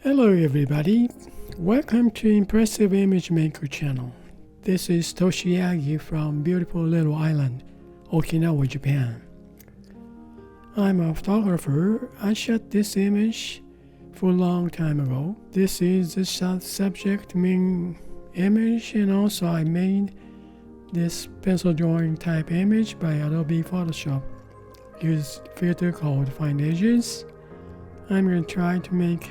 Hello everybody, welcome to Impressive Image Maker channel. This is Toshi Yagi from beautiful little island, Okinawa, Japan. I'm a photographer. I shot this image for a long time ago. This is the subject main image, and also I made this pencil drawing type image by Adobe Photoshop. Use filter called Find Edges. I'm going to try to make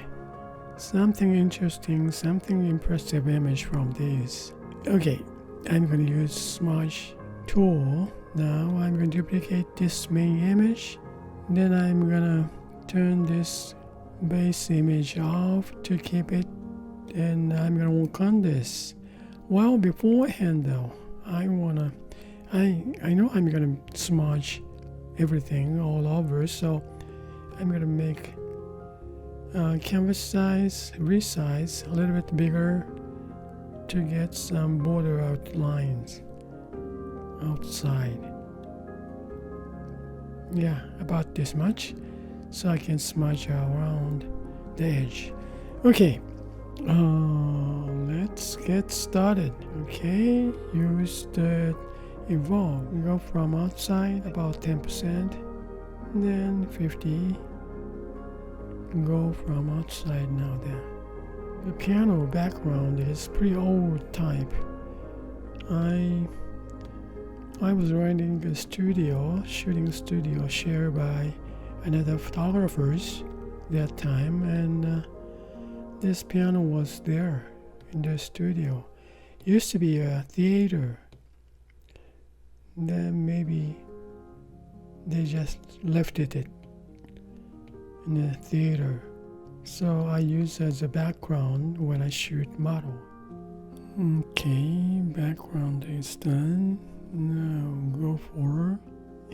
something interesting, something impressive image from this. Okay, I'm going to use smudge tool. Now I'm going to duplicate this main image. Then I'm going to turn this base image off to keep it, and I'm going to work on this. Well, beforehand though, I know I'm going to smudge everything all over, so I'm going to make canvas size, resize a little bit bigger to get some border outlines outside. Yeah, about this much, so I can smudge around the edge. Okay, let's get started. Okay, use the evolve. We go from outside about 10%, then 50. Go from outside now then. The piano background is pretty old type. I was running a shooting studio shared by another photographers that time, and this piano was there in the studio. Used to be a theater. Then maybe they just left it in the theater, so I use as a background when I shoot model. Okay, background is done. Now go for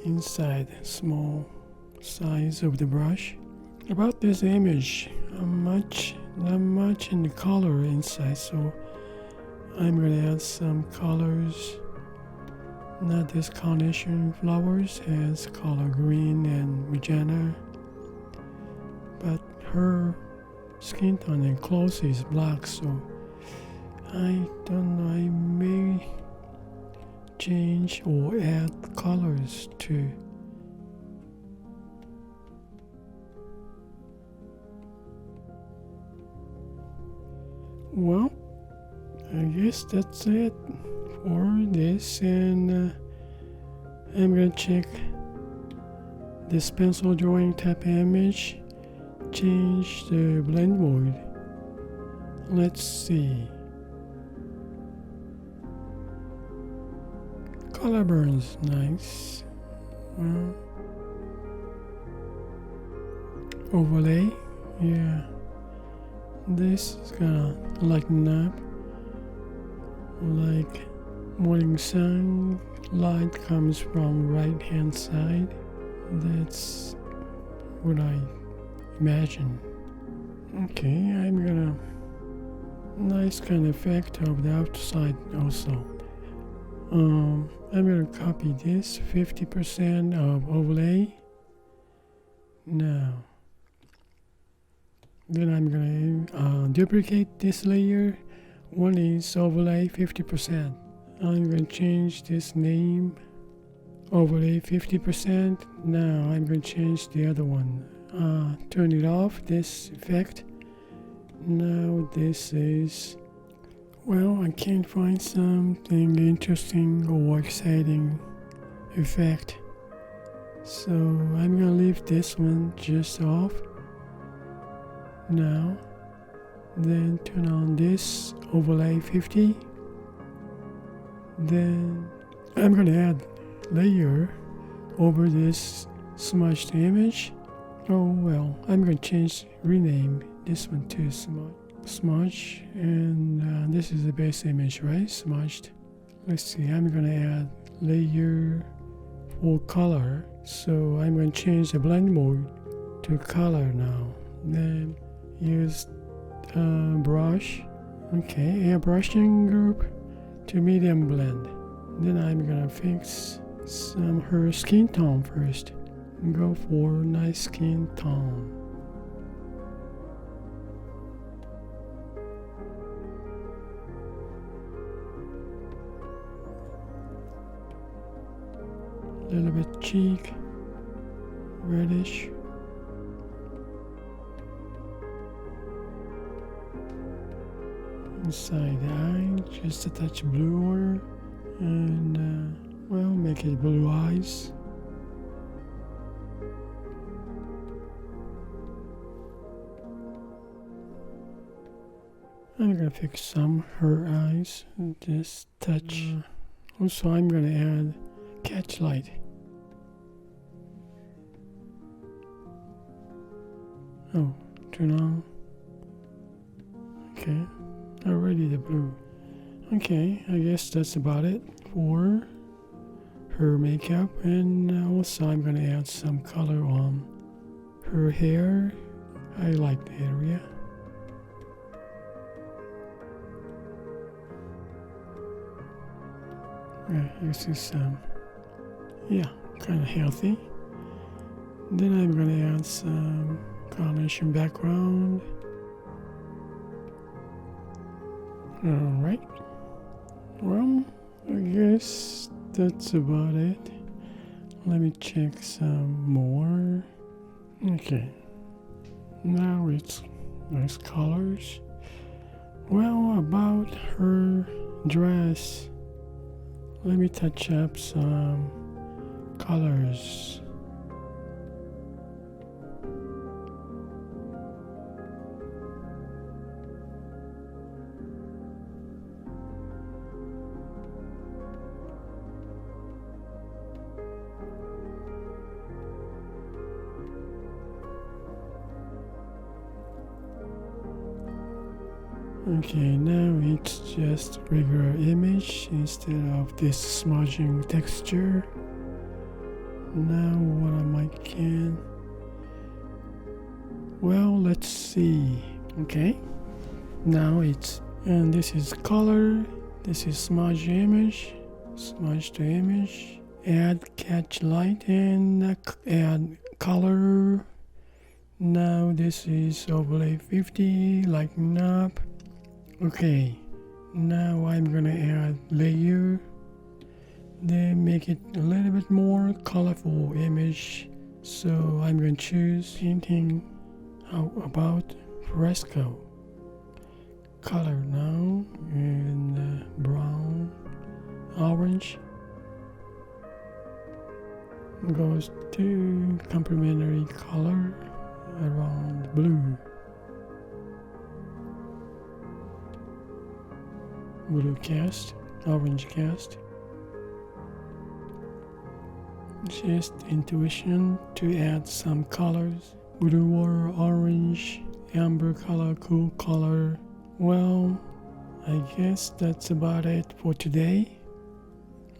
inside small size of the brush. About this image, not much in the color inside, so I'm gonna add some colors. Not this carnation flowers has color green and magenta, but her skin tone and clothes is black, so I don't know, I may change or add colors to. Well, I guess that's it for this, and I'm gonna check this pencil drawing type image. Change the blend mode. Let's see. Color burns nice. Well, overlay, yeah. This is gonna lighten up, like morning sun. Light comes from right hand side. That's what I imagine. Okay, I'm gonna nice kind of effect of the outside also. I'm gonna copy this 50% of overlay. Now then I'm gonna duplicate this layer. One is overlay 50%. I'm gonna change this name, overlay 50%. Now I'm gonna change the other one. Turn it off, this effect. Now this is, well, I can't find something interesting or exciting effect, so I'm gonna leave this one just off. Now then turn on this overlay 50. Then I'm gonna add layer over this smudged image. Oh well, I'm going to rename this one to smudge, and this is the base image, right? Smudged. Let's see, I'm going to add layer for color, so I'm going to change the blend mode to color now. Then use brush, okay, airbrushing group to medium blend. Then I'm going to fix her skin tone first. Go for nice skin tone. a little bit cheek, reddish. Inside the eye, just a touch bluer, and well, make it blue eyes. I'm gonna fix some her eyes, just touch. Also, I'm gonna add catch light. Oh, turn on. Okay, already the blue. Okay, I guess that's about it for her makeup, and also I'm gonna add some color on her hair. I like the area. Yeah, you see some, yeah, kind of healthy. Then I'm gonna add some carnation background. Alright, well, I guess that's about it. Let me check some more. Okay, now it's nice colors. Well, about her dress, let me touch up some colors. Okay, now it's just regular image instead of this smudging texture. Now what am I can? Well, let's see. Okay, now it's, and this is color, this is smudge image, smudge to image, add catch light, and add color. Now this is overlay 50, lighten up. Okay, now I'm gonna add layer, then make it a little bit more colorful image. So I'm going to choose painting. How about fresco? Color now, and brown, orange. Goes to complementary color around blue. Blue cast, orange cast. Just intuition to add some colors. Blue or orange, amber color, cool color. Well, I guess that's about it for today.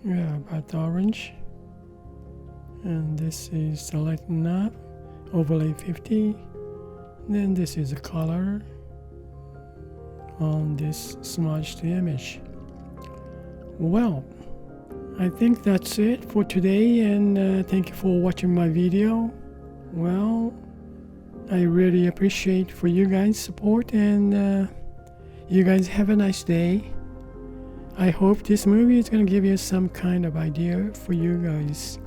Yeah, about orange. And this is the lighten up, overlay 50. Then this is the color on this smudged image. Well, I think that's it for today, and thank you for watching my video. Well, I really appreciate for you guys' support, and you guys have a nice day. I hope this movie is going to give you some kind of idea for you guys'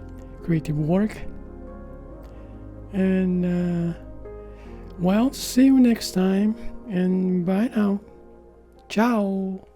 creative work. And well, see you next time, and bye now. Ciao.